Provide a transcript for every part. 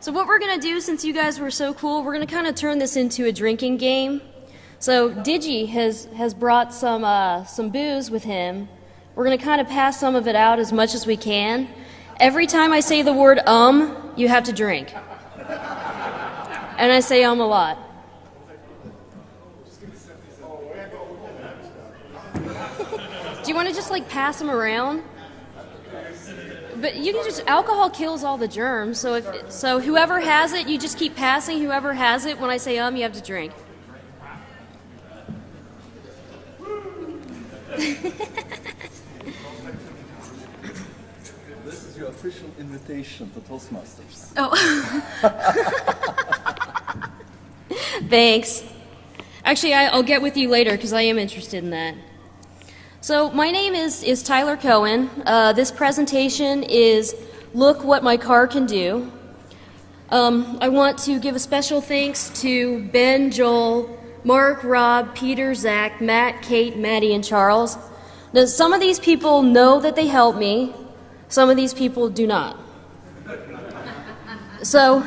So what we're going to do, since you guys were so cool, we're going to kind of turn this into a drinking game. So Digi has brought some booze with him. We're going to kind of pass some of it out as much as we can. Every time I say the word you have to drink. And I say a lot. Do you want to just like pass them around? But you can just, alcohol kills all the germs, so whoever has it, you just keep passing. Whoever has it, when I say you have to drink. This is your official invitation to Toastmasters. Oh. Thanks. Actually, I'll get with you later because I am interested in that. So my name is Tyler Cohen. This presentation is Look What My Car Can Do. I want to give a special thanks to Ben, Joel, Mark, Rob, Peter, Zach, Matt, Kate, Maddie, and Charles. Now, some of these people know that they helped me. Some of these people do not. So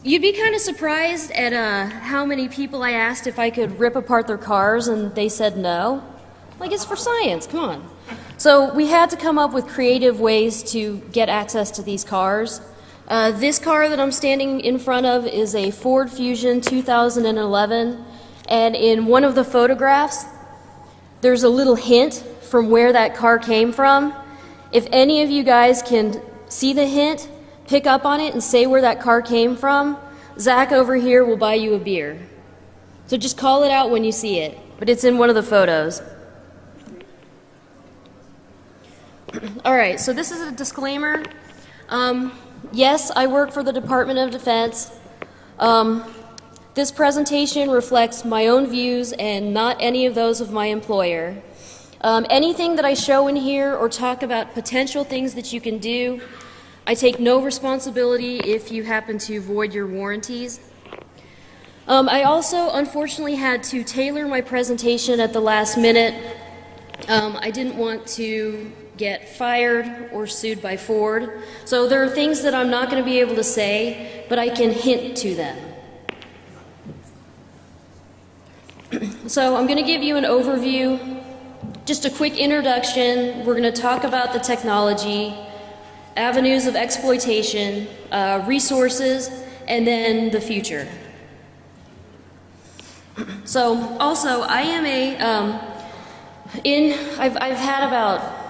you'd be kind of surprised at how many people I asked if I could rip apart their cars, and they said no. Like, it's for science, come on. So we had to come up with creative ways to get access to these cars. This car that I'm standing in front of is a Ford Fusion 2011, and in one of the photographs, there's a little hint from where that car came from. If any of you guys can see the hint, pick up on it and say where that car came from, Zach over here will buy you a beer. So just call it out when you see it, but it's in one of the photos. All right, so this is a disclaimer. Yes, I work for the Department of Defense. This presentation reflects my own views and not any of those of my employer. Anything that I show in here or talk about potential things that you can do, I take no responsibility if you happen to void your warranties. I also unfortunately had to tailor my presentation at the last minute. I didn't want to get fired or sued by Ford. So there are things that I'm not going to be able to say, but I can hint to them. So I'm going to give you an overview, just a quick introduction. We're going to talk about the technology, avenues of exploitation, resources, and then the future. So also, I am I've had about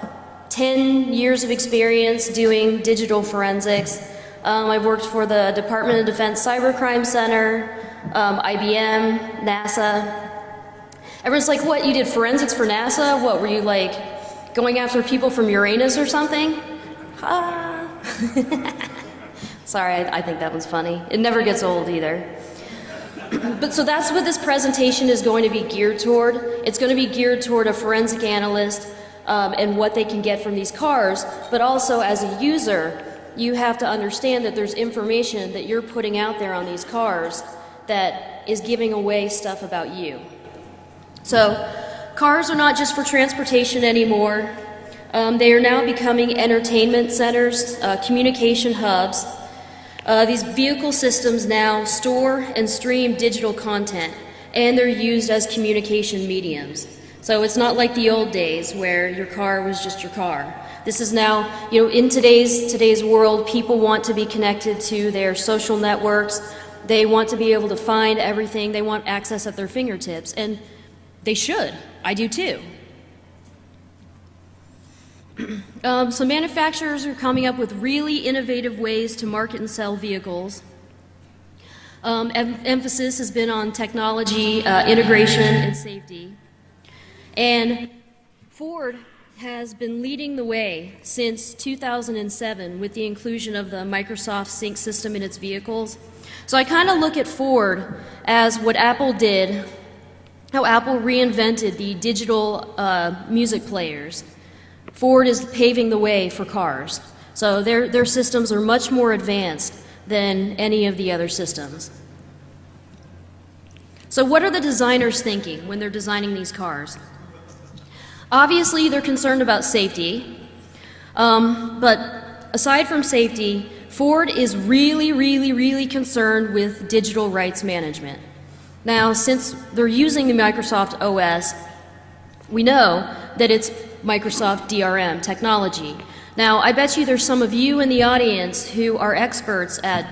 10 years of experience doing digital forensics. I've worked for the Department of Defense Cybercrime Center, IBM, NASA. Everyone's like, what, you did forensics for NASA? What, were you like going after people from Uranus or something? Ah. Sorry, I think that one's funny. It never gets old either. But so that's what this presentation is going to be geared toward. It's going to be geared toward a forensic analyst and what they can get from these cars, but also as a user, you have to understand that there's information that you're putting out there on these cars that is giving away stuff about you. So cars are not just for transportation anymore. They are now becoming entertainment centers, communication hubs. These vehicle systems now store and stream digital content, and they're used as communication mediums. So it's not like the old days where your car was just your car. This is now, in today's world, people want to be connected to their social networks. They want to be able to find everything. They want access at their fingertips, and they should. I do too. So manufacturers are coming up with really innovative ways to market and sell vehicles. Emphasis has been on technology, integration, and safety. And Ford has been leading the way since 2007 with the inclusion of the Microsoft Sync system in its vehicles. So I kind of look at Ford as what Apple did, how Apple reinvented the digital music players. Ford is paving the way for cars. So their systems are much more advanced than any of the other systems. So what are the designers thinking when they're designing these cars? Obviously, they're concerned about safety. But aside from safety, Ford is really concerned with digital rights management. Now, since they're using the Microsoft OS, we know that it's Microsoft DRM technology. Now, I bet you there's some of you in the audience who are experts at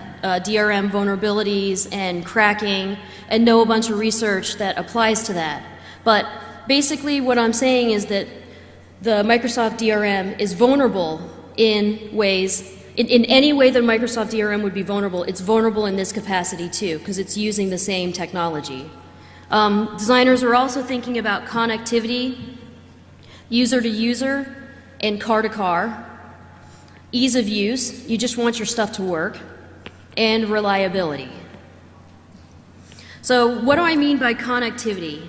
DRM vulnerabilities and cracking and know a bunch of research that applies to that. But basically what I'm saying is that the Microsoft DRM is vulnerable in ways, in any way that Microsoft DRM would be vulnerable, it's vulnerable in this capacity too, because it's using the same technology. Designers are also thinking about connectivity, user to user, and car to car, ease of use, you just want your stuff to work, and reliability. So what do I mean by connectivity?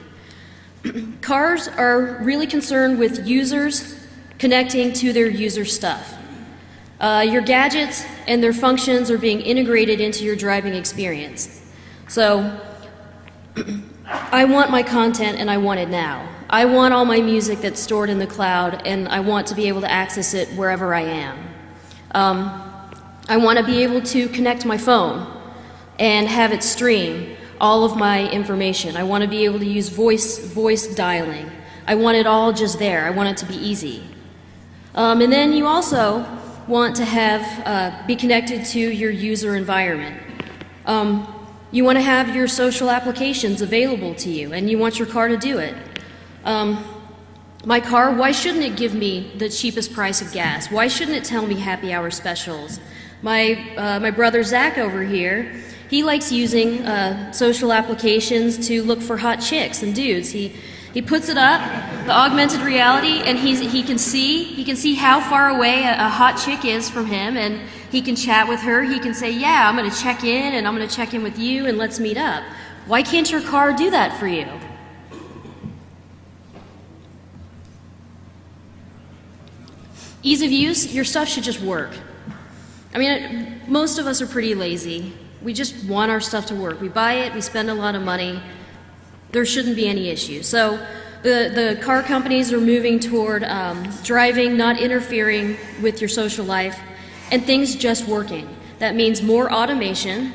Cars are really concerned with users connecting to their user stuff. Your gadgets and their functions are being integrated into your driving experience. So I want my content and I want it now. I want all my music that's stored in the cloud and I want to be able to access it wherever I am. I want to be able to connect my phone and have it stream all of my information. I want to be able to use voice dialing. I want it all just there. I want it to be easy. And then you also want to have be connected to your user environment. You want to have your social applications available to you, and you want your car to do it. My car, why shouldn't it give me the cheapest price of gas? Why shouldn't it tell me happy hour specials? My brother Zach over here, he likes using social applications to look for hot chicks and dudes. He puts it up, the augmented reality, and he can see how far away a hot chick is from him, and he can chat with her. He can say, yeah, I'm going to check in, and I'm going to check in with you, and let's meet up. Why can't your car do that for you? Ease of use, your stuff should just work. I mean, most of us are pretty lazy. We just want our stuff to work. We buy it, we spend a lot of money. There shouldn't be any issues. So the car companies are moving toward driving, not interfering with your social life, and things just working. That means more automation,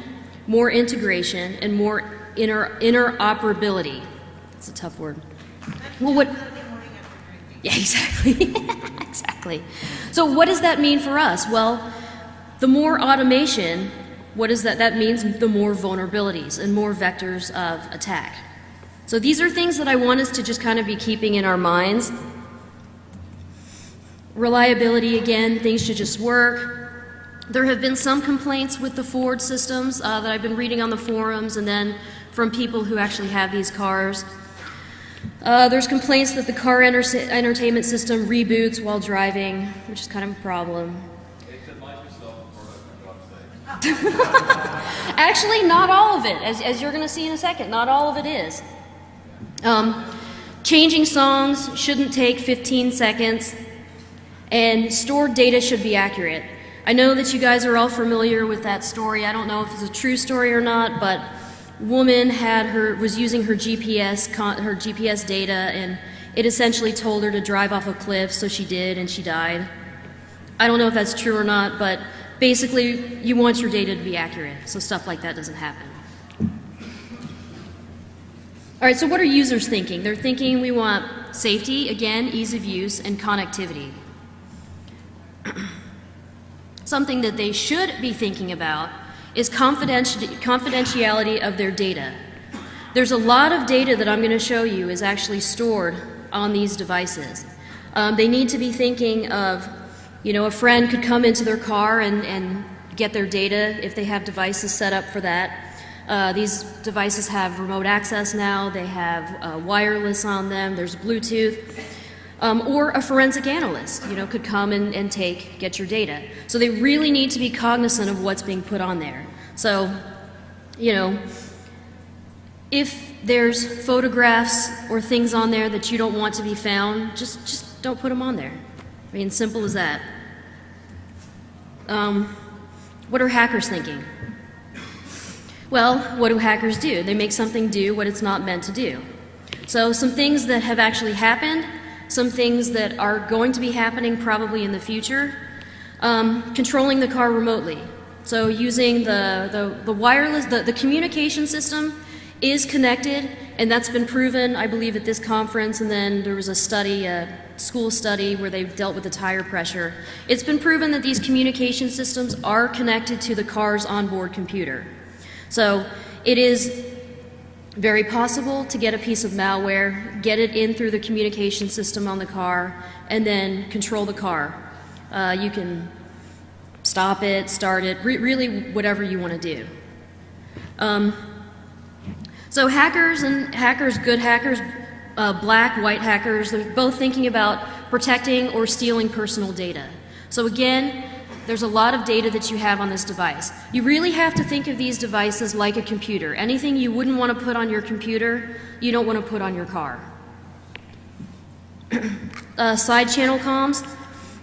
more integration, and more interoperability. That's a tough word. Well, what? Yeah, exactly. Exactly. So what does that mean for us? Well, the more automation, what does that? That means the more vulnerabilities and more vectors of attack. So these are things that I want us to just kind of be keeping in our minds. Reliability, again, things should just work. There have been some complaints with the Ford systems that I've been reading on the forums and then from people who actually have these cars. There's complaints that the car entertainment system reboots while driving, which is kind of a problem. Actually, not all of it, as you're going to see in a second, not all of it is. Changing songs shouldn't take 15 seconds, and stored data should be accurate. I know that you guys are all familiar with that story. I don't know if it's a true story or not, but woman was using her GPS data, and it essentially told her to drive off a cliff, so she did, and she died. I don't know if that's true or not, but basically you want your data to be accurate, so stuff like that doesn't happen. All right, so what are users thinking? They're thinking we want safety, again, ease of use, and connectivity. Something that they should be thinking about is confidentiality of their data. There's a lot of data that I'm going to show you is actually stored on these devices. They need to be thinking of, a friend could come into their car and get their data if they have devices set up for that. These devices have remote access now, they have wireless on them, there's Bluetooth. Or a forensic analyst, could come and get your data. So they really need to be cognizant of what's being put on there. So, if there's photographs or things on there that you don't want to be found, just don't put them on there. I mean, simple as that. What are hackers thinking? Well, what do hackers do? They make something do what it's not meant to do. So some things that have actually happened, some things that are going to be happening probably in the future. Controlling the car remotely. So using the wireless, the communication system is connected, and that's been proven, I believe, at this conference, and then there was a study, a school study, where they dealt with the tire pressure. It's been proven that these communication systems are connected to the car's onboard computer. So it is very possible to get a piece of malware, get it in through the communication system on the car, and then control the car. You can stop it, start it, really whatever you want to do. So hackers and good hackers, black, white hackers, they're both thinking about protecting or stealing personal data. So again, there's a lot of data that you have on this device. You really have to think of these devices like a computer. Anything you wouldn't want to put on your computer, you don't want to put on your car. Side channel comms.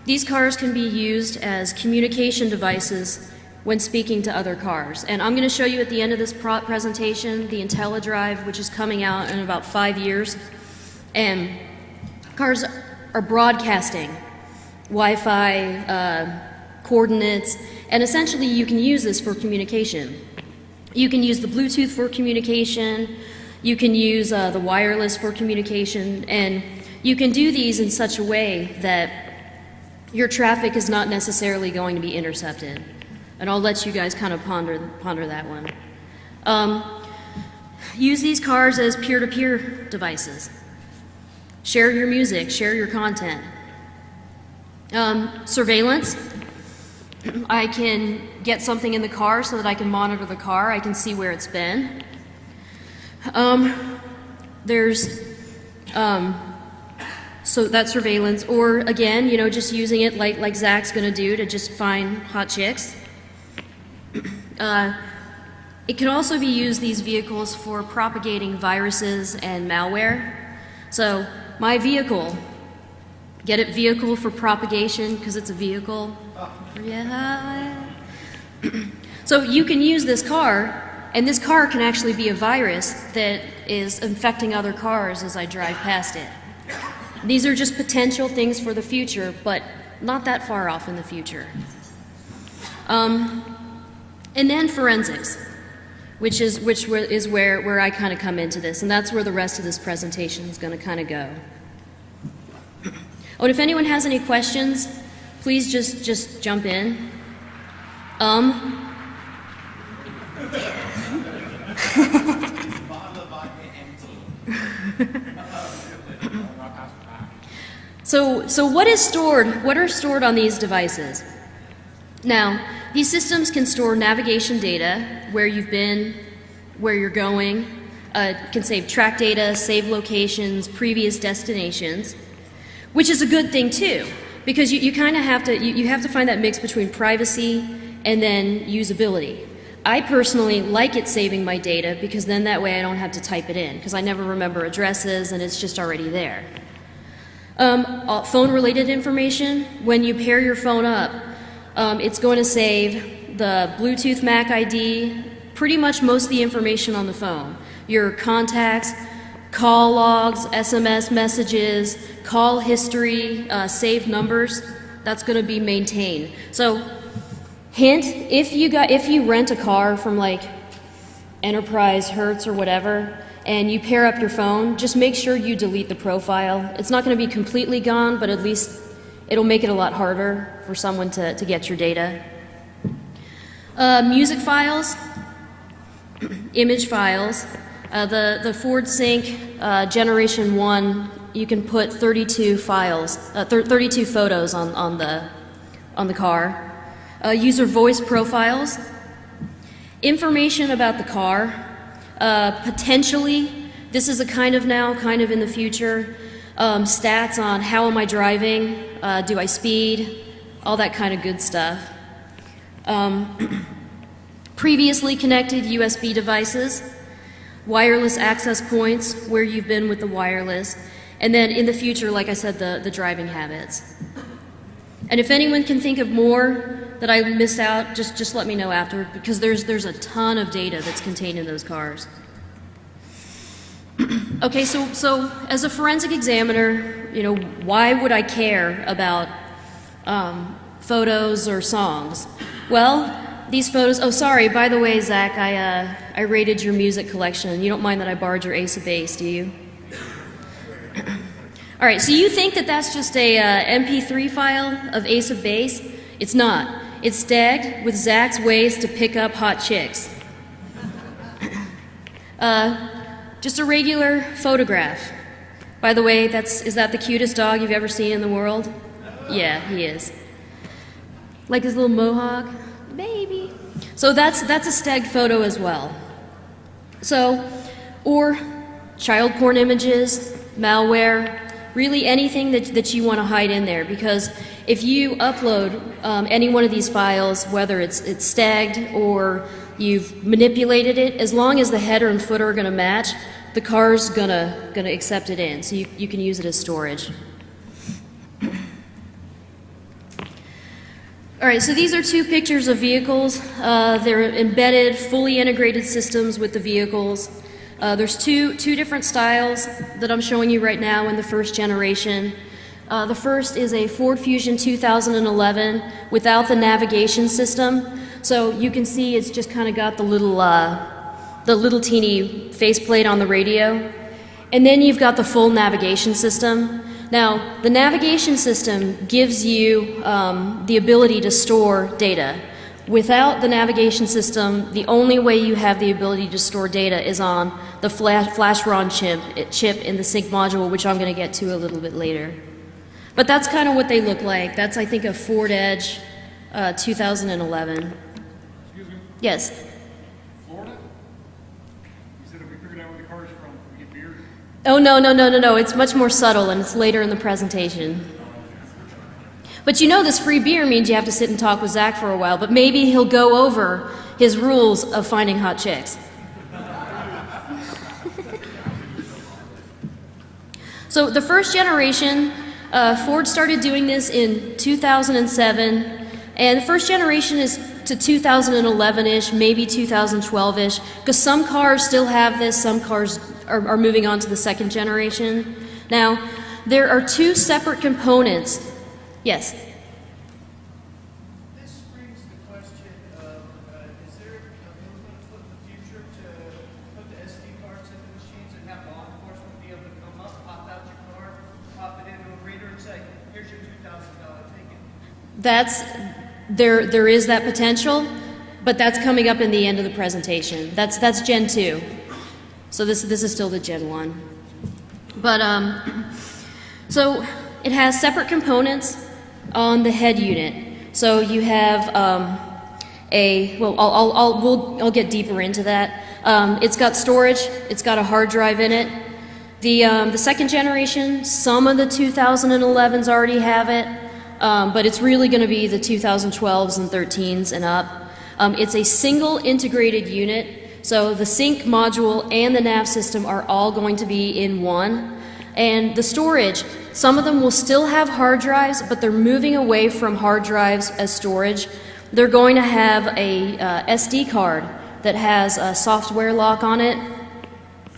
These cars can be used as communication devices when speaking to other cars. And I'm going to show you at the end of this presentation the IntelliDrive, which is coming out in about 5 years. And cars are broadcasting Wi-Fi coordinates, and essentially you can use this for communication. You can use the Bluetooth for communication, you can use the wireless for communication, and you can do these in such a way that your traffic is not necessarily going to be intercepted. And I'll let you guys kind of ponder that one. Use these cars as peer-to-peer devices. Share your music, share your content. Surveillance. I can get something in the car so that I can monitor the car. I can see where it's been. So that's surveillance, or again, just using it like Zach's going to do to just find hot chicks. It can also be used, these vehicles, for propagating viruses and malware. So my vehicle, get it, vehicle for propagation, because it's a vehicle. Yeah. So you can use this car, and this car can actually be a virus that is infecting other cars as I drive past it. These are just potential things for the future, but not that far off in the future. And then forensics, which is where I kind of come into this, and that's where the rest of this presentation is going to kind of go. Oh, and if anyone has any questions, please just jump in. So what is stored? What are stored on these devices? Now, these systems can store navigation data, where you've been, where you're going, can save track data, save locations, previous destinations, which is a good thing too, because you kind of have to find that mix between privacy and then usability. I personally like it saving my data, because then that way I don't have to type it in, because I never remember addresses and it's just already there. Phone-related information, when you pair your phone up, it's going to save the Bluetooth MAC ID, pretty much most of the information on the phone. Your contacts, call logs, SMS messages, call history, saved numbers, that's going to be maintained. So, hint, if you rent a car from like Enterprise, Hertz, or whatever, and you pair up your phone, just make sure you delete the profile. It's not going to be completely gone, but at least it'll make it a lot harder for someone to get your data. Music files, image files. The Ford Sync Generation 1, you can put 32 files, 32 photos on the car. User voice profiles. Information about the car. Potentially, this is a kind of in the future, stats on how am I driving, do I speed, all that kind of good stuff. Previously connected USB devices, wireless access points, where you've been with the wireless, and then in the future, like I said, the driving habits. And if anyone can think of more that I missed out, just let me know after, because there's a ton of data that's contained in those cars. Okay, so as a forensic examiner, why would I care about photos or songs? Well, these photos. Oh, sorry. By the way, Zach, I rated your music collection. You don't mind that I borrowed your Ace of Base, do you? All right. So you think that that's just a MP3 file of Ace of Base? It's not. It's tagged with Zach's ways to pick up hot chicks. Just a regular photograph. By the way, is that the cutest dog you've ever seen in the world? Yeah, he is. Like his little mohawk, baby. So that's a stagged photo as well. So, or child porn images, malware, really anything that you want to hide in there, because if you upload any one of these files, whether it's stagged or you've manipulated it, as long as the header and footer are going to match, the car's gonna accept it in, so you can use it as storage. All right, so these are two pictures of vehicles. They're embedded, fully integrated systems with the vehicles. There's two different styles that I'm showing you right now in the first generation. The first is a Ford Fusion 2011 without the navigation system. So you can see it's just kind of got the little teeny faceplate on the radio. And then you've got the full navigation system. Now, the navigation system gives you the ability to store data. Without the navigation system, the only way you have the ability to store data is on the flash ROM chip in the sync module, which I'm going to get to a little bit later. But that's kind of what they look like. That's, I think, a Ford Edge 2011. Excuse me? Yes? Florida? You said if we figured out where the car is from, we get beer? Oh, no. It's much more subtle, and it's later in the presentation. But you know this free beer means you have to sit and talk with Zach for a while, but maybe he'll go over his rules of finding hot chicks. So the first generation, Ford started doing this in 2007, and the first generation is to 2011-ish, maybe 2012-ish, because some cars still have this, some cars are moving on to the second generation. Now, there are two separate components. Yes? This brings the question of, is there a movement for the future to put the SD cards in the machines and have law enforcement be able to come up, pop out your card, pop it into a reader and say, here's your $2,000 ticket? There is that potential, but that's coming up in the end of the presentation. That's Gen 2. So this is still the Gen 1. But, so it has separate components on the head unit. So you have I'll get deeper into that. It's got storage. It's got a hard drive in it. The second generation, some of the 2011s already have it, but it's really going to be the 2012s and 13s and up. It's a single integrated unit. So the sync module and the nav system are all going to be in one. And the storage, some of them will still have hard drives, but they're moving away from hard drives as storage. They're going to have a SD card that has a software lock on it,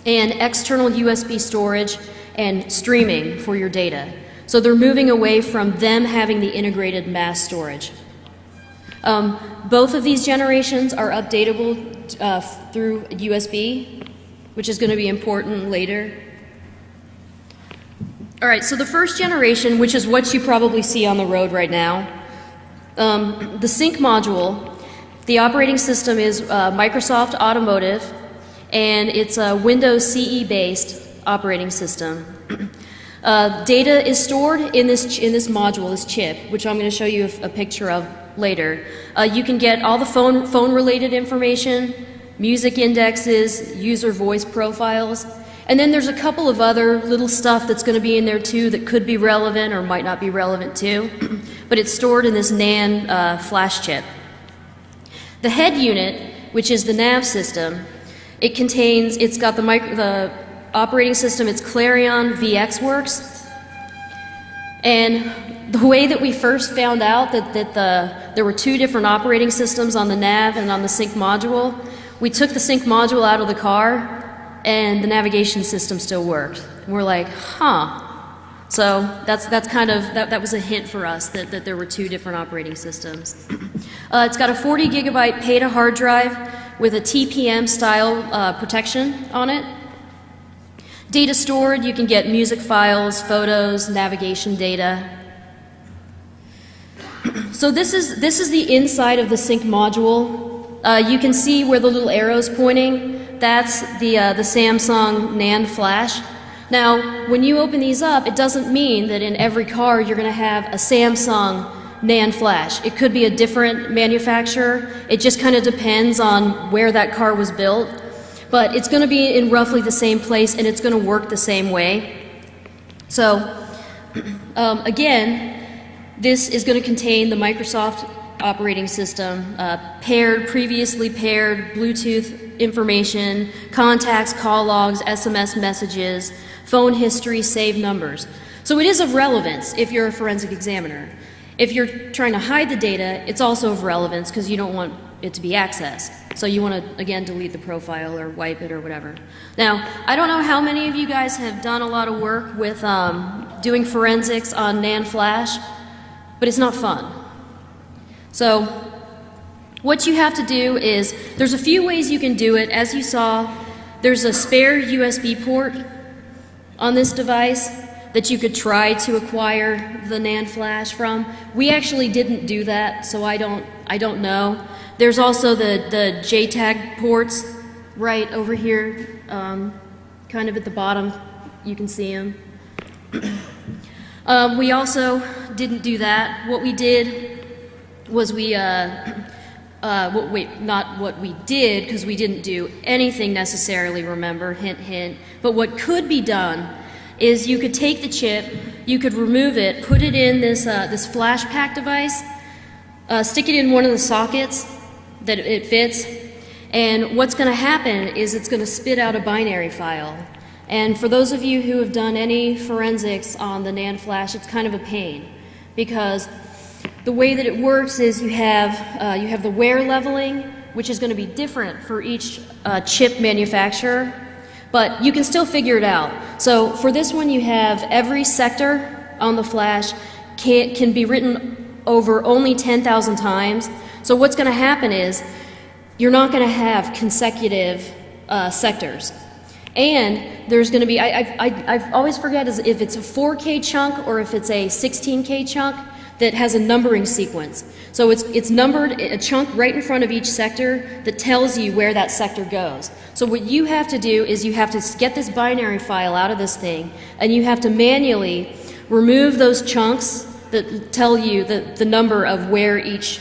and external USB storage and streaming for your data. So they're moving away from them having the integrated mass storage. Both of these generations are updatable through USB, which is going to be important later. All right, so the first generation, which is what you probably see on the road right now, the sync module, the operating system is Microsoft Automotive, and it's a Windows CE-based operating system. Data is stored in this module, this chip, which I'm going to show you a picture of later. You can get all the phone-related information, music indexes, user voice profiles, and then there's a couple of other little stuff that's going to be in there too that could be relevant or might not be relevant too, but it's stored in this NAND flash chip. The head unit, which is the nav system, it's got the operating system, it's Clarion VxWorks, and the way that we first found out that there were two different operating systems on the nav and on the sync module, we took the sync module out of the car, and the navigation system still worked. And we're like, huh, So that's kind of, that was a hint for us that there were two different operating systems. It's got a 40 gigabyte PATA hard drive with a TPM style protection on it. Data stored, you can get music files, photos, navigation data. So this is the inside of the sync module. You can see where the little arrow's pointing. That's the Samsung NAND flash. Now, when you open these up, it doesn't mean that in every car you're going to have a Samsung NAND flash. It could be a different manufacturer. It just kind of depends on where that car was built. But it's going to be in roughly the same place, and it's going to work the same way. So, again, this is going to contain the Microsoft operating system, previously paired Bluetooth information, contacts, call logs, SMS messages, phone history, saved numbers. So it is of relevance if you're a forensic examiner. If you're trying to hide the data, it's also of relevance because you don't want it to be accessed. So you want to, again, delete the profile or wipe it or whatever. Now, I don't know how many of you guys have done a lot of work with doing forensics on NAND flash, but it's not fun. So what you have to do is, there's a few ways you can do it. As you saw, there's a spare USB port on this device that you could try to acquire the NAND flash from. We actually didn't do that, so I don't know. There's also the JTAG ports right over here, kind of at the bottom. You can see them. We also didn't do that. What we did was not what we did, because we didn't do anything necessarily, remember, hint, hint. But what could be done is you could take the chip, you could remove it, put it in this flash pack device, stick it in one of the sockets that it fits, and what's going to happen is it's going to spit out a binary file. And for those of you who have done any forensics on the NAND flash, it's kind of a pain, because the way that it works is you have the wear leveling, which is going to be different for each chip manufacturer, but you can still figure it out. So for this one, you have every sector on the flash can be written over only 10,000 times. So what's going to happen is you're not going to have consecutive sectors. And there's going to be, I always forget if it's a 4K chunk or if it's a 16K chunk that has a numbering sequence. So it's numbered, a chunk right in front of each sector that tells you where that sector goes. So what you have to do is you have to get this binary file out of this thing, and you have to manually remove those chunks that tell you the number of where each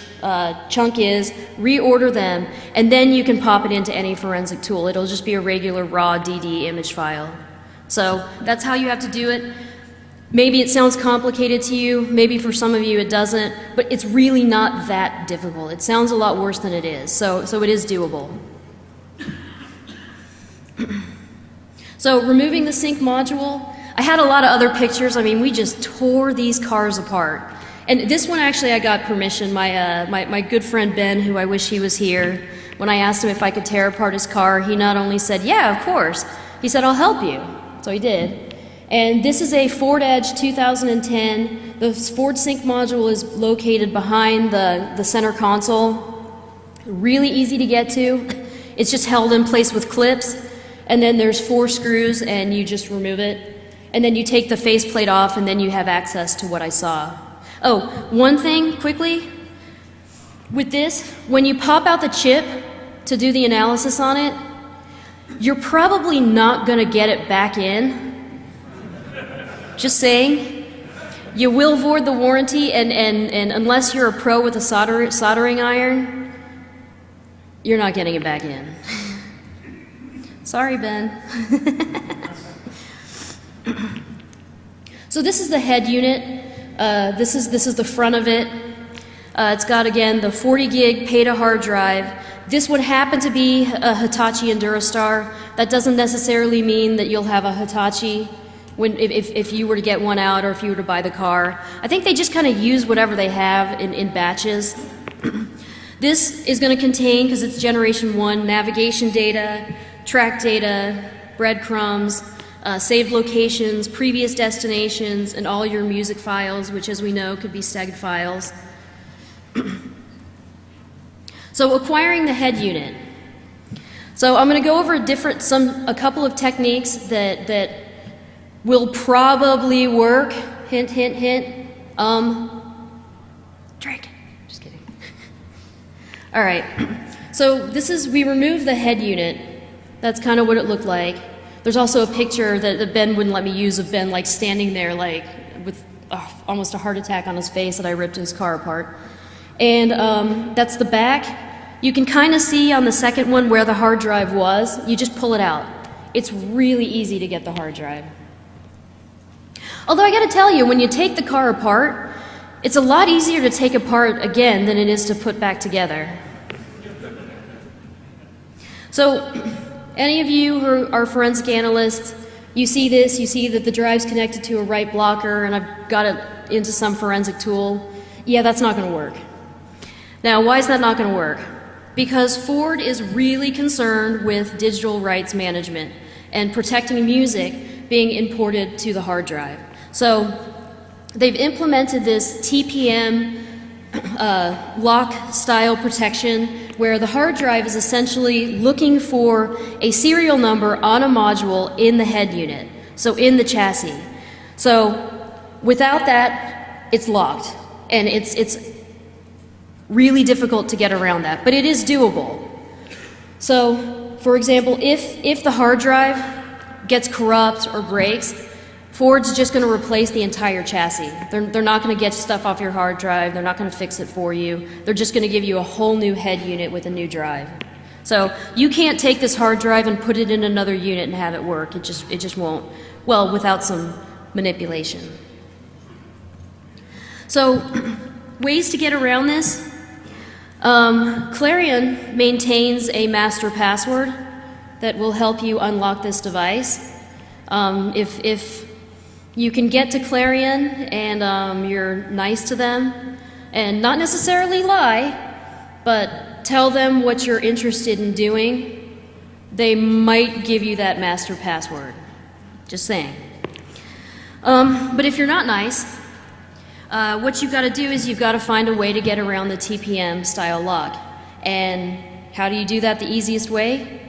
chunk is, reorder them, and then you can pop it into any forensic tool. It'll just be a regular raw DD image file. So that's how you have to do it. Maybe it sounds complicated to you, maybe for some of you it doesn't, but it's really not that difficult. It sounds a lot worse than it is, so it is doable. So removing the sync module, I had a lot of other pictures. I mean, we just tore these cars apart. And this one actually I got permission. My good friend Ben, who I wish he was here, when I asked him if I could tear apart his car, he not only said, yeah, of course, he said, I'll help you. So he did. And this is a Ford Edge 2010. The Ford Sync module is located behind the center console. Really easy to get to. It's just held in place with clips. And then there's 4 screws, and you just remove it. And then you take the faceplate off, and then you have access to what I saw. Oh, one thing quickly. With this, when you pop out the chip to do the analysis on it, you're probably not going to get it back in. Just saying. You will void the warranty, and unless you're a pro with a soldering iron, you're not getting it back in. Sorry, Ben. So this is the head unit. This is the front of it. It's got, again, the 40 gig PATA hard drive. This would happen to be a Hitachi Endurostar. That doesn't necessarily mean that you'll have a Hitachi if you were to get one out or if you were to buy the car. I think they just kind of use whatever they have in batches. This is going to contain, because it's generation 1, navigation data, track data, breadcrumbs, saved locations, previous destinations, and all your music files, which as we know could be STEG files. So acquiring the head unit. So I'm going to go over a couple of techniques that will probably work. Hint, hint, hint. Drink. Just kidding. All right. So we removed the head unit. That's kind of what it looked like. There's also a picture that Ben wouldn't let me use of Ben like standing there like with almost a heart attack on his face that I ripped his car apart. And that's the back. You can kind of see on the second one where the hard drive was. You just pull it out. It's really easy to get the hard drive. Although I gotta tell you, when you take the car apart, it's a lot easier to take apart again than it is to put back together. So, any of you who are forensic analysts, you see this, you see that the drive's connected to a write blocker and I've got it into some forensic tool. Yeah, that's not gonna work. Now, why is that not gonna work? Because Ford is really concerned with digital rights management and protecting music being imported to the hard drive. So they've implemented this TPM lock style protection where the hard drive is essentially looking for a serial number on a module in the head unit, so in the chassis. So without that, it's locked, and it's really difficult to get around that, but it is doable. So, for example, if the hard drive gets corrupt or breaks, Ford's just going to replace the entire chassis. They're not going to get stuff off your hard drive. They're not going to fix it for you. They're just going to give you a whole new head unit with a new drive. So you can't take this hard drive and put it in another unit and have it work. It just won't. Well, without some manipulation. So ways to get around this. Clarion maintains a master password that will help you unlock this device. If you can get to Clarion and you're nice to them and not necessarily lie, but tell them what you're interested in doing, they might give you that master password. Just saying. But if you're not nice, what you've got to do is you've got to find a way to get around the TPM style lock. And how do you do that the easiest way?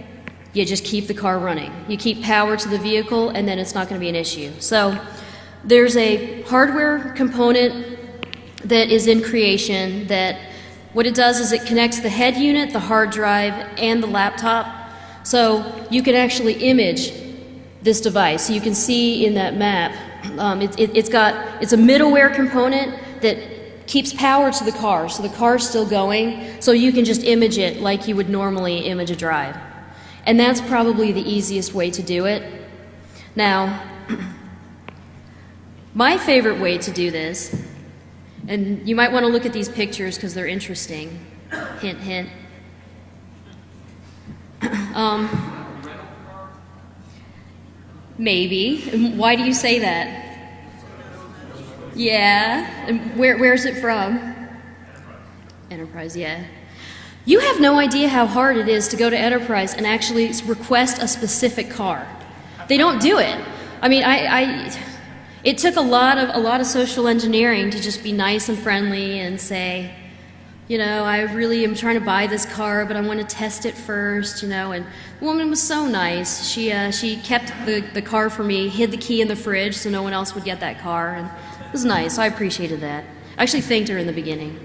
You just keep the car running. You keep power to the vehicle and then it's not going to be an issue. So there's a hardware component that is in creation that what it does is it connects the head unit, the hard drive, and the laptop. So you can actually image this device. You can see in that map it's a middleware component that keeps power to the car, so the car's still going, so you can just image it like you would normally image a drive. And that's probably the easiest way to do it. Now, my favorite way to do this, and you might want to look at these pictures because they're interesting. Hint, hint. Maybe. Why do you say that? Yeah. And where's it from? Enterprise, yeah. You have no idea how hard it is to go to Enterprise and actually request a specific car. They don't do it. I mean, it took a lot of social engineering to just be nice and friendly and say, you know, I really am trying to buy this car, but I want to test it first, you know. And the woman was so nice. She kept the car for me, hid the key in the fridge so no one else would get that car, and it was nice. I appreciated that. I actually thanked her in the beginning.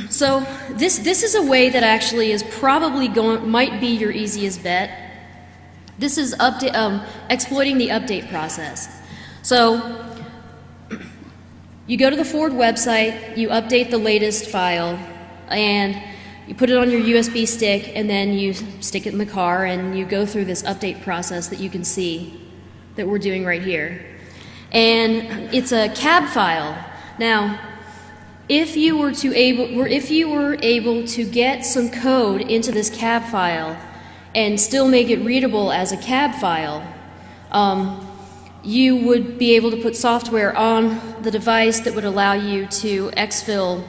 So this is a way that actually is probably might be your easiest bet. This is exploiting the update process. So you go to the Ford website, you update the latest file, and you put it on your USB stick, and then you stick it in the car, and you go through this update process that you can see that we're doing right here. And it's a cab file. Now, if you were able to get some code into this cab file and still make it readable as a cab file, you would be able to put software on the device that would allow you to exfil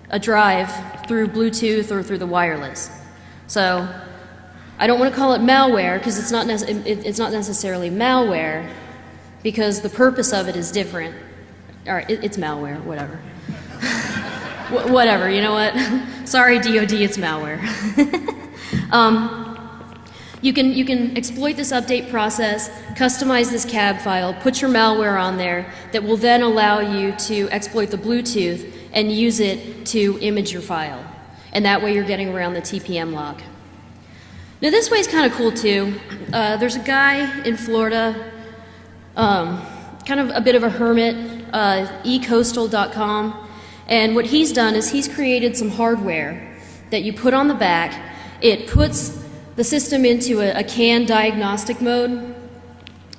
a drive through Bluetooth or through the wireless. So I don't want to call it malware because it's not necessarily malware, because the purpose of it is different. All right, it's malware, whatever. Whatever, you know what? Sorry, DoD, it's malware. You can exploit this update process, customize this cab file, put your malware on there that will then allow you to exploit the Bluetooth and use it to image your file. And that way you're getting around the TPM lock. Now this way is kind of cool too. There's a guy in Florida, kind of a bit of a hermit, ecoastal.com, and what he's done is he's created some hardware that you put on the back. It puts the system into a CAN diagnostic mode,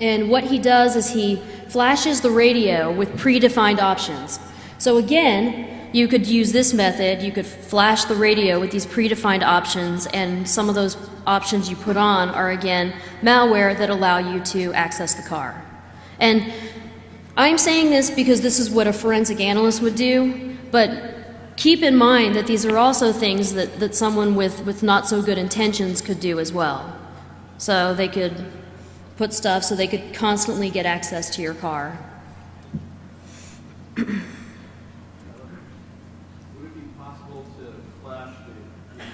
and what he does is he flashes the radio with predefined options. So again, you could use this method. You could flash the radio with these predefined options, and some of those options you put on are again malware that allow you to access the car. And I'm saying this because this is what a forensic analyst would do, but keep in mind that these are also things that someone with not so good intentions could do as well. So they could put stuff so they could constantly get access to your car. Would it be possible to flash the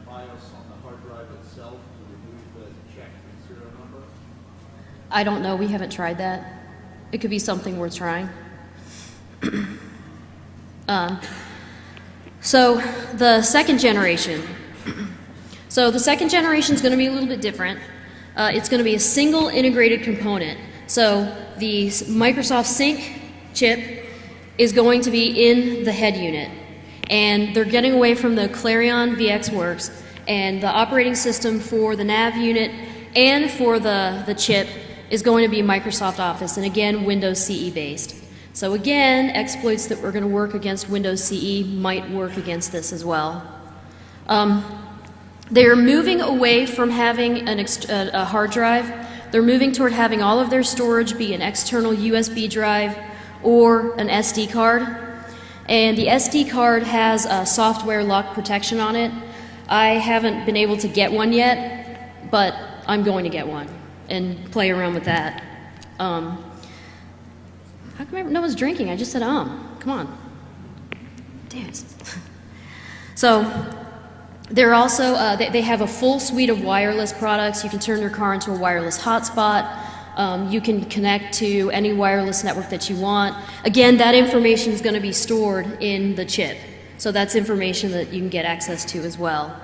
BIOS on the hard drive itself to remove the check and serial number? I don't know. We haven't tried that. It could be something worth trying. So the second generation. So the second generation is going to be a little bit different. It's going to be a single integrated component. So the Microsoft Sync chip is going to be in the head unit. And they're getting away from the Clarion VxWorks, and the operating system for the nav unit and for the chip is going to be Microsoft Office, and again, Windows CE based. So again, exploits that were going to work against Windows CE might work against this as well. They are moving away from having a hard drive. They're moving toward having all of their storage be an external USB drive or an SD card. And the SD card has a software lock protection on it. I haven't been able to get one yet, but I'm going to get one and play around with that. How come no one's drinking? I just said come on. Damn it. So they're also, they have a full suite of wireless products. You can turn your car into a wireless hotspot. You can connect to any wireless network that you want. Again, that information is going to be stored in the chip. So that's information that you can get access to as well.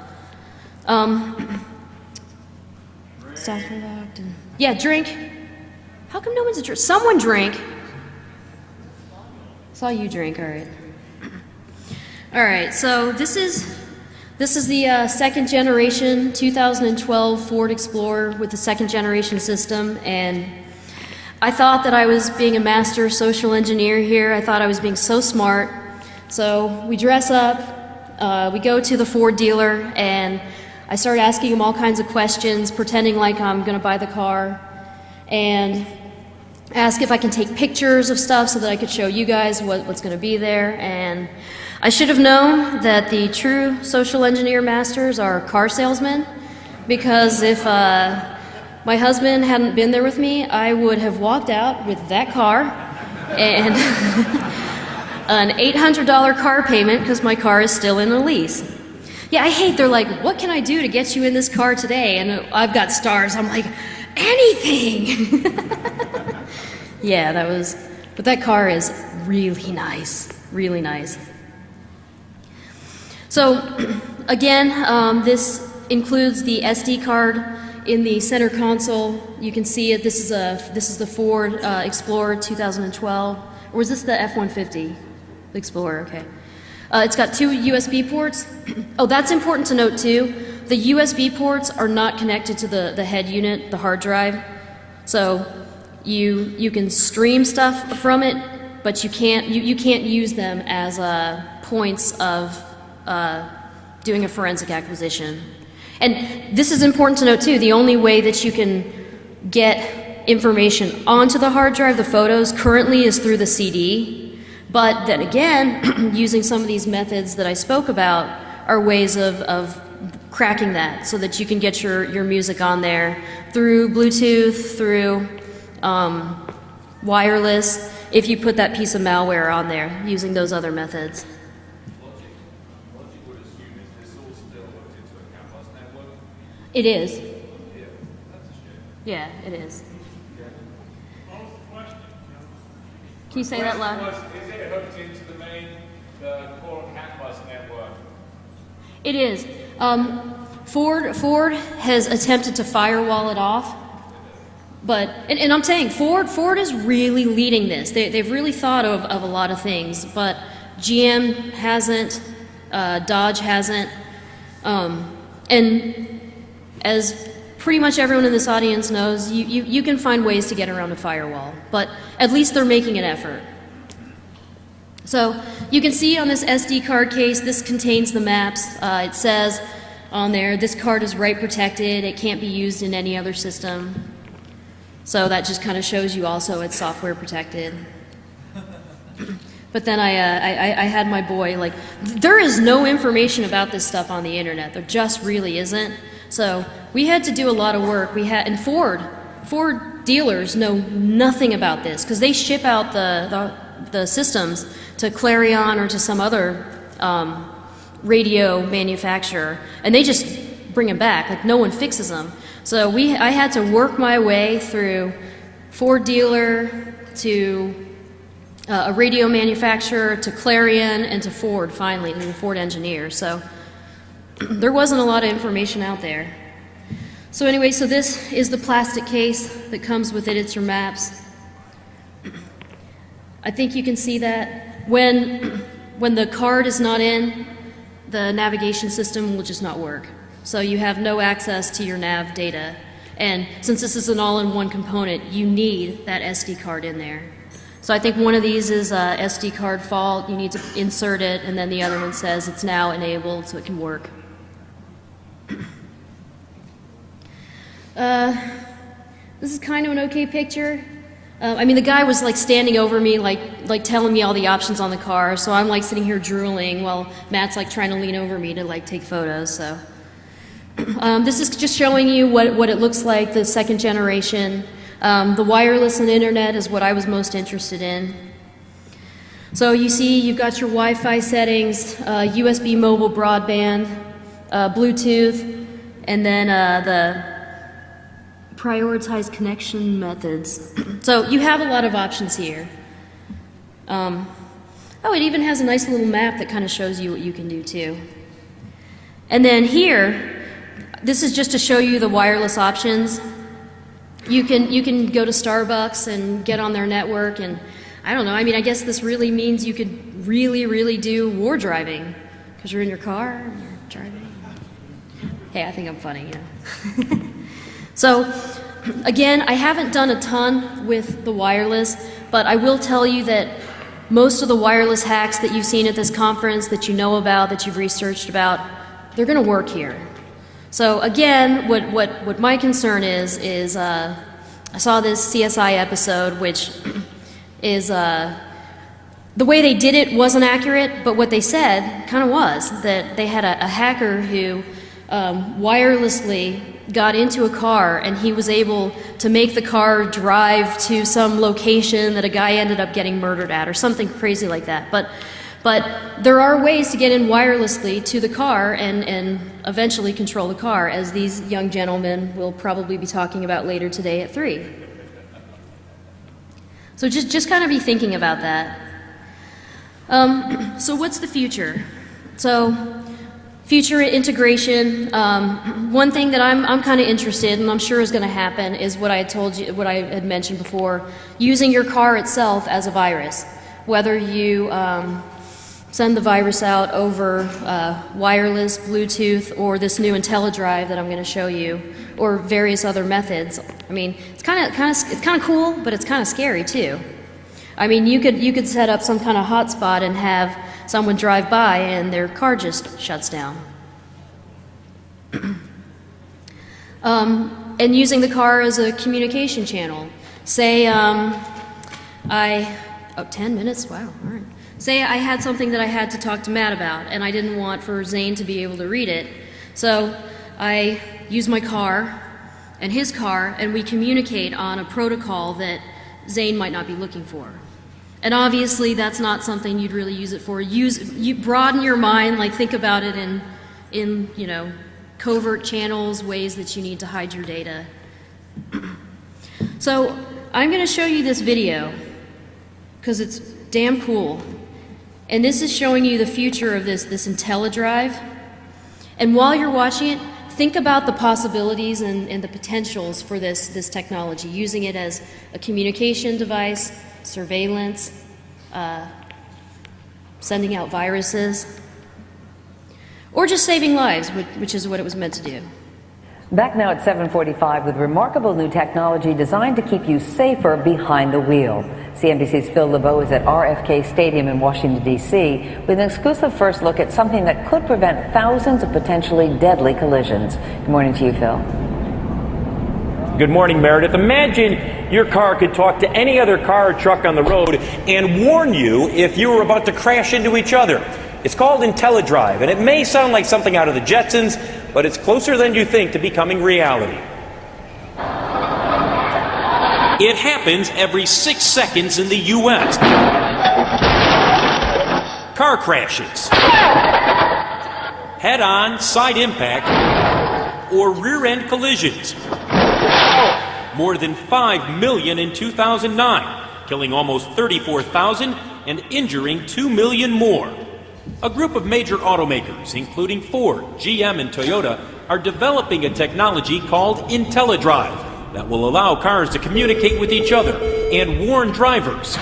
Software locked. Yeah, drink. How come no one's a drink? Someone drink. Saw you drink, all right. All right, so this is the second generation 2012 Ford Explorer with the second generation system, and I thought that I was being a master social engineer here. I thought I was being so smart. So we dress up, we go to the Ford dealer, and I start asking him all kinds of questions, pretending like I'm going to buy the car, and ask if I can take pictures of stuff so that I could show you guys what's going to be there. And I should have known that the true social engineer masters are car salesmen, because if my husband hadn't been there with me, I would have walked out with that car and an $800 car payment because my car is still in a lease. Yeah, I hate, they're like, what can I do to get you in this car today? And I've got stars. I'm like, anything. Yeah, but that car is really nice, really nice. So again, this includes the SD card in the center console. You can see it. This is the Ford Explorer 2012, or was this the F-150? The Explorer, okay. It's got two USB ports. Oh, that's important to note too. The USB ports are not connected to the head unit, the hard drive. So you can stream stuff from it, but you can't use them as points of doing a forensic acquisition. And this is important to note too. The only way that you can get information onto the hard drive, the photos, currently is through the CD. But then again, using some of these methods that I spoke about are ways of cracking that so that you can get your music on there through Bluetooth, through wireless, if you put that piece of malware on there using those other methods. Logic would assume is this all still hooked into a CAN bus network? It is. Yeah, that's a shame. Yeah, it is. What was the question? Can you say that loud? Is it hooked into the main core CAN bus network? It is. Ford has attempted to firewall it off, but and I'm saying Ford is really leading this. They've really thought of a lot of things, but GM hasn't, Dodge hasn't, and as pretty much everyone in this audience knows, you can find ways to get around a firewall, but at least they're making an effort. So you can see on this SD card case, this contains the maps. It says on there, this card is write protected. It can't be used in any other system. So that just kind of shows you also it's software protected. But then I had my boy, like, there is no information about this stuff on the internet. There just really isn't. So we had to do a lot of work. And Ford dealers know nothing about this because they ship out the systems to Clarion or to some other radio manufacturer, and they just bring them back. Like, no one fixes them. So I had to work my way through Ford dealer to a radio manufacturer to Clarion and to Ford finally, and the Ford engineer. So there wasn't a lot of information out there. So anyway, so this is the plastic case that comes with it. It's your maps. I think you can see that. When the card is not in, the navigation system will just not work. So you have no access to your nav data. And since this is an all-in-one component, you need that SD card in there. So I think one of these is a SD card fault. You need to insert it, and then the other one says it's now enabled so it can work. This is kind of an okay picture. I mean, the guy was like standing over me, like telling me all the options on the car. So I'm like sitting here drooling while Matt's like trying to lean over me to like take photos. So this is just showing you what it looks like, the second generation. The wireless and internet is what I was most interested in. So you see, you've got your Wi-Fi settings, USB mobile broadband, Bluetooth, and then the prioritized connection methods. So you have a lot of options here. Oh, it even has a nice little map that kind of shows you what you can do too. And then here, this is just to show you the wireless options. You can go to Starbucks and get on their network, and I don't know, I mean, I guess this really means you could really do war driving because you're in your car and you're driving. Hey, I think I'm funny, yeah. So, again, I haven't done a ton with the wireless, but I will tell you that most of the wireless hacks that you've seen at this conference, that you know about, that you've researched about, they're going to work here. So, again, what my concern is I saw this CSI episode, which is the way they did it wasn't accurate, but what they said kind of was, that they had a hacker who wirelessly got into a car, and he was able to make the car drive to some location that a guy ended up getting murdered at, or something crazy like that. But there are ways to get in wirelessly to the car and eventually control the car, as these young gentlemen will probably be talking about later today at 3. So just kind of be thinking about that. So what's the future? So future integration. One thing that I'm kind of interested in, and I'm sure is going to happen, is what I had told you, what I had mentioned before, using your car itself as a virus. Whether you send the virus out over wireless, Bluetooth, or this new IntelliDrive that I'm going to show you, or various other methods. I mean, it's kind of cool, but it's kind of scary too. I mean, you could set up some kind of hotspot and have someone drive by and their car just shuts down. And using the car as a communication channel. Say 10 minutes? Wow, all right. Say I had something that I had to talk to Matt about, and I didn't want for Zane to be able to read it. So I use my car and his car, and we communicate on a protocol that Zane might not be looking for. And obviously that's not something you'd really use it for. You broaden your mind, like think about it in you know, covert channels, ways that you need to hide your data. So I'm going to show you this video because it's damn cool. And this is showing you the future of this IntelliDrive. And while you're watching it, think about the possibilities and the potentials for this technology, using it as a communication device, surveillance, sending out viruses, or just saving lives, which is what it was meant to do. Back now at 7:45 with remarkable new technology designed to keep you safer behind the wheel. CNBC's Phil LeBeau is at RFK Stadium in Washington, D.C. with an exclusive first look at something that could prevent thousands of potentially deadly collisions. Good morning to you, Phil. Good morning, Meredith. Imagine your car could talk to any other car or truck on the road and warn you if you were about to crash into each other. It's called IntelliDrive, and it may sound like something out of the Jetsons, but it's closer than you think to becoming reality. It happens every 6 seconds in the U.S. Car crashes, head-on, side impact, or rear-end collisions. More than 5 million in 2009, killing almost 34,000 and injuring 2 million more. A group of major automakers, including Ford, GM, and Toyota, are developing a technology called IntelliDrive that will allow cars to communicate with each other and warn drivers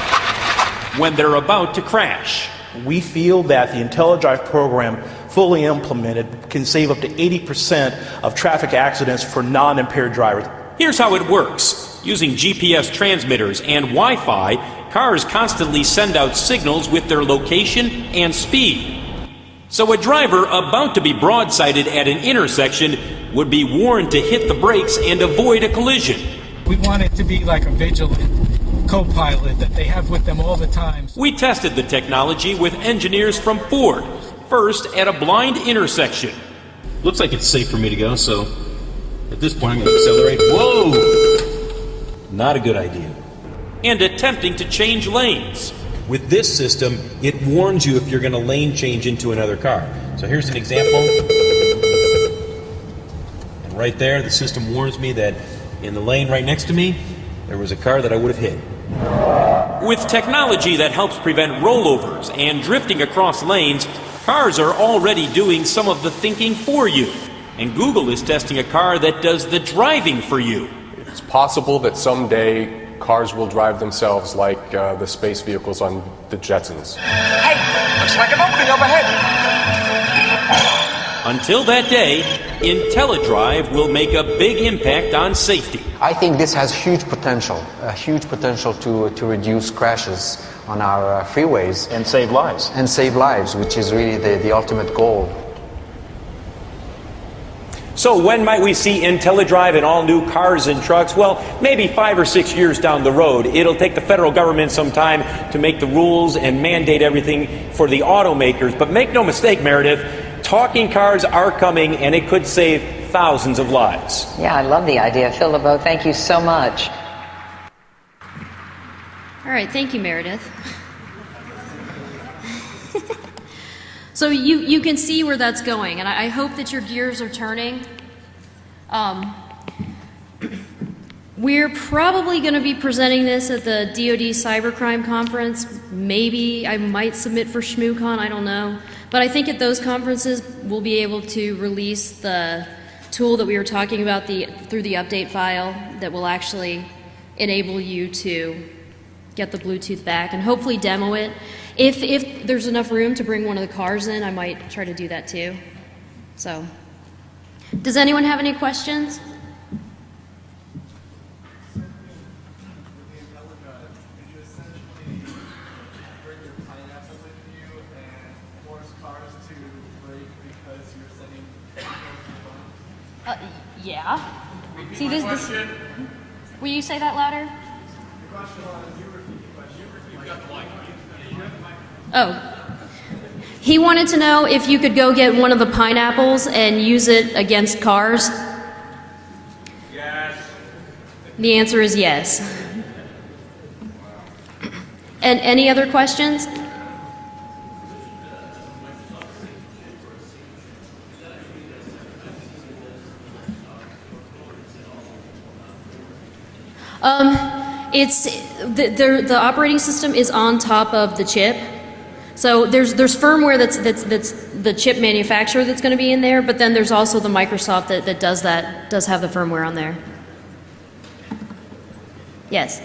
when they're about to crash. We feel that the IntelliDrive program, fully implemented, can save up to 80% of traffic accidents for non-impaired drivers. Here's how it works. Using GPS transmitters and Wi-Fi, cars constantly send out signals with their location and speed. So a driver about to be broadsided at an intersection would be warned to hit the brakes and avoid a collision. We want it to be like a vigilant co-pilot that they have with them all the time. We tested the technology with engineers from Ford, first at a blind intersection. Looks like it's safe for me to go, so at this point I'm going to accelerate. Whoa! Not a good idea. And attempting to change lanes. With this system, it warns you if you're going to lane change into another car. So here's an example. And right there, the system warns me that in the lane right next to me, there was a car that I would have hit. With technology that helps prevent rollovers and drifting across lanes, cars are already doing some of the thinking for you. And Google is testing a car that does the driving for you. It's possible that someday cars will drive themselves like the space vehicles on the Jetsons. Hey, looks like an opening overhead. Until that day, IntelliDrive will make a big impact on safety. I think this has huge potential to reduce crashes on our freeways. And save lives. And save lives, which is really the ultimate goal. So when might we see IntelliDrive in all new cars and trucks? Well, maybe 5 or 6 years down the road. It'll take the federal government some time to make the rules and mandate everything for the automakers. But make no mistake, Meredith, talking cars are coming, and it could save thousands of lives. Yeah, I love the idea. Phil LeBeau, thank you so much. All right, thank you, Meredith. So you can see where that's going, and I hope that your gears are turning. We're probably going to be presenting this at the DoD Cybercrime Conference. Maybe I might submit for ShmooCon, I don't know. But I think at those conferences we'll be able to release the tool that we were talking about through the update file that will actually enable you to get the Bluetooth back and hopefully demo it. If there's enough room to bring one of the cars in, I might try to do that too. So, does anyone have any questions? Yeah. See this. Will you say that louder? Oh. He wanted to know if you could go get one of the pineapples and use it against cars. Yes. The answer is yes. And any other questions? It's the operating system is on top of the chip. So there's firmware that's the chip manufacturer that's going to be in there, but then there's also the Microsoft that does have the firmware on there. Yes.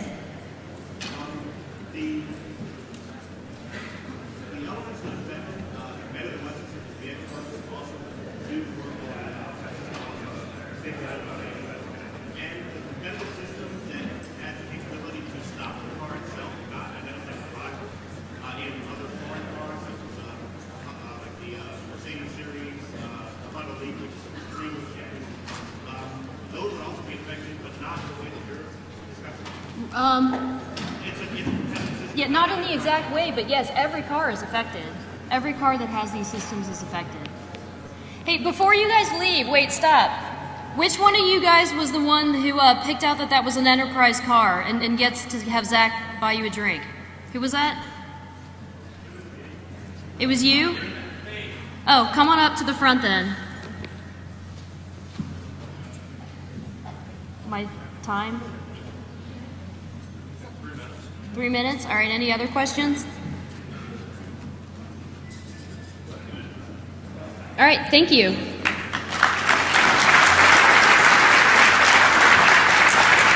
Yeah, not in the exact way, but yes, every car is affected. Every car that has these systems is affected. Hey, before you guys leave, wait, stop. Which one of you guys was the one who picked out that was an Enterprise car and gets to have Zach buy you a drink? Who was that? It was you? Oh, come on up to the front then. My time? 3 minutes? All right, any other questions? All right, thank you.